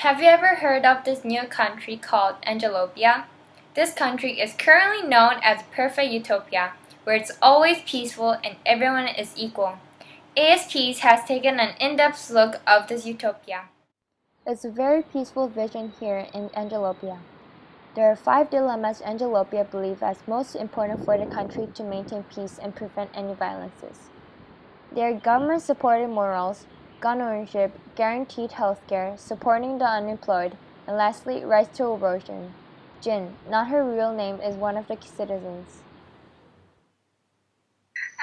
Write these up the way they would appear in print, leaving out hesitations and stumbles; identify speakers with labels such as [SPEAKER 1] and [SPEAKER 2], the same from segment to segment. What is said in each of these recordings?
[SPEAKER 1] Have you ever heard of this new country called Angelopia? This country is currently known as perfect utopia, where it's always peaceful and everyone is equal. ASPs has taken an in-depth look of this utopia.
[SPEAKER 2] It's a very peaceful vision here in Angelopia. There are 5 dilemmas Angelopia believes as most important for the country to maintain peace and prevent any violences. They are government-supported morals, gun ownership, guaranteed healthcare, supporting the unemployed, and lastly, rights to abortion. Jin, not her real name, is one of the citizens.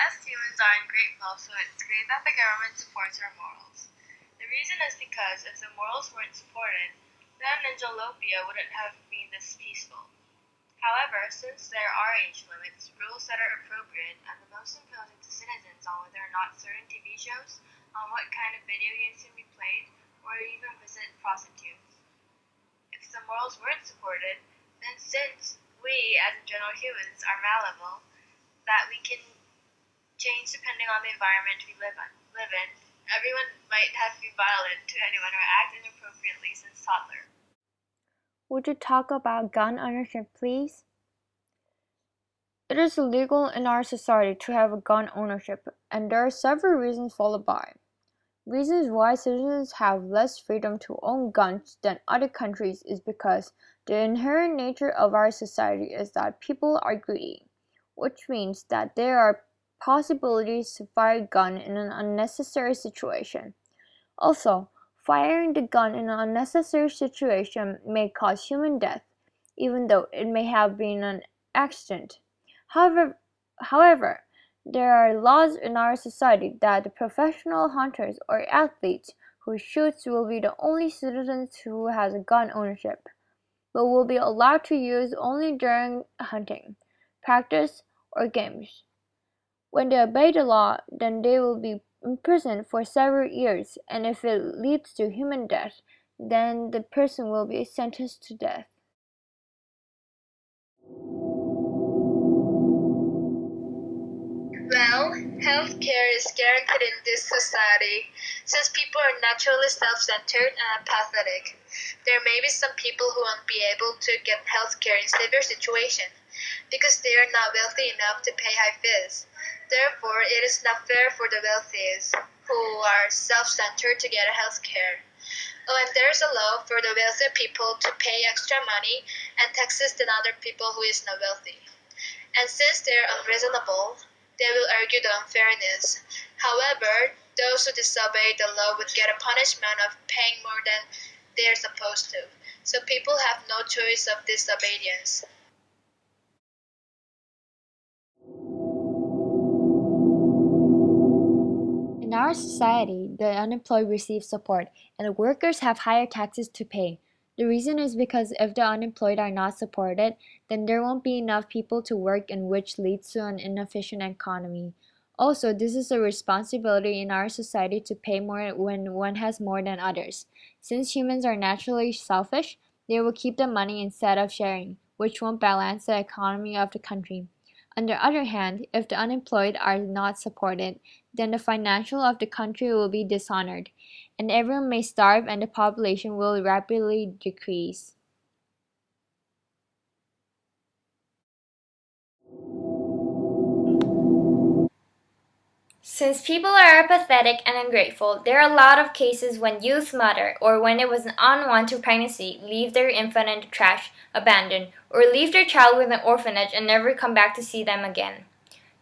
[SPEAKER 3] As humans are ungrateful, so it's great that the government supports our morals. The reason is because if the morals weren't supported, then Angelopia wouldn't have been this peaceful. However, since there are age limits, rules that are appropriate, and the most imposing to citizens on whether or not certain TV shows, on what kind of video games can be played, or even visit prostitutes. If the morals weren't supported, then since we, as general humans, are malleable, that we can change depending on the environment we live in, everyone might have to be violent to anyone or act inappropriately since toddler.
[SPEAKER 2] Would you talk about gun ownership, please? It is illegal in our society to have a gun ownership, and there are several reasons followed by. Reasons why citizens have less freedom to own guns than other countries is because the inherent nature of our society is that people are greedy, which means that there are possibilities to fire a gun in an unnecessary situation. Also, firing the gun in an unnecessary situation may cause human death, even though it may have been an accident. However, there are laws in our society that the professional hunters or athletes who shoots will be the only citizens who has a gun ownership, but will be allowed to use only during hunting, practice, or games. When they obey the law, then they will be imprisoned for several years, and if it leads to human death, then the person will be sentenced to death.
[SPEAKER 3] Well, healthcare is guaranteed in this society since people are naturally self-centered and apathetic. There may be some people who won't be able to get healthcare in severe situations because they are not wealthy enough to pay high fees. Therefore, it is not fair for the wealthiest who are self-centered to get healthcare. Oh, and there's a law for the wealthy people to pay extra money and taxes than other people who is not wealthy. And since they are unreasonable, they will argue the unfairness. However, those who disobey the law would get a punishment of paying more than they are supposed to. So people have no choice of disobedience.
[SPEAKER 2] In our society, the unemployed receive support, and the workers have higher taxes to pay. The reason is because if the unemployed are not supported, then there won't be enough people to work, and which leads to an inefficient economy. Also, this is a responsibility in our society to pay more when one has more than others. Since humans are naturally selfish, they will keep the money instead of sharing, which won't balance the economy of the country. On the other hand, if the unemployed are not supported, then the financial of the country will be dishonored, and everyone may starve and the population will rapidly decrease.
[SPEAKER 1] Since people are apathetic and ungrateful, there are a lot of cases when youth mother, or when it was an unwanted pregnancy, leave their infant in the trash, abandoned, or leave their child with an orphanage and never come back to see them again.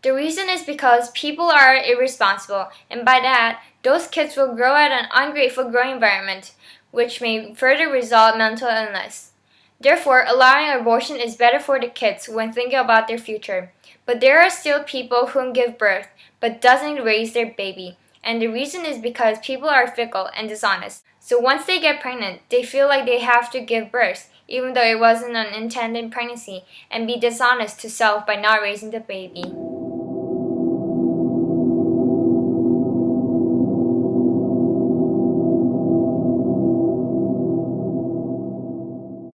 [SPEAKER 1] The reason is because people are irresponsible, and by that, those kids will grow at an ungrateful growing environment, which may further result in mental illness. Therefore, allowing abortion is better for the kids when thinking about their future. But there are still people who give birth but doesn't raise their baby, and the reason is because people are fickle and dishonest. So once they get pregnant, they feel like they have to give birth, even though it wasn't an intended pregnancy, and be dishonest to self by not raising the baby.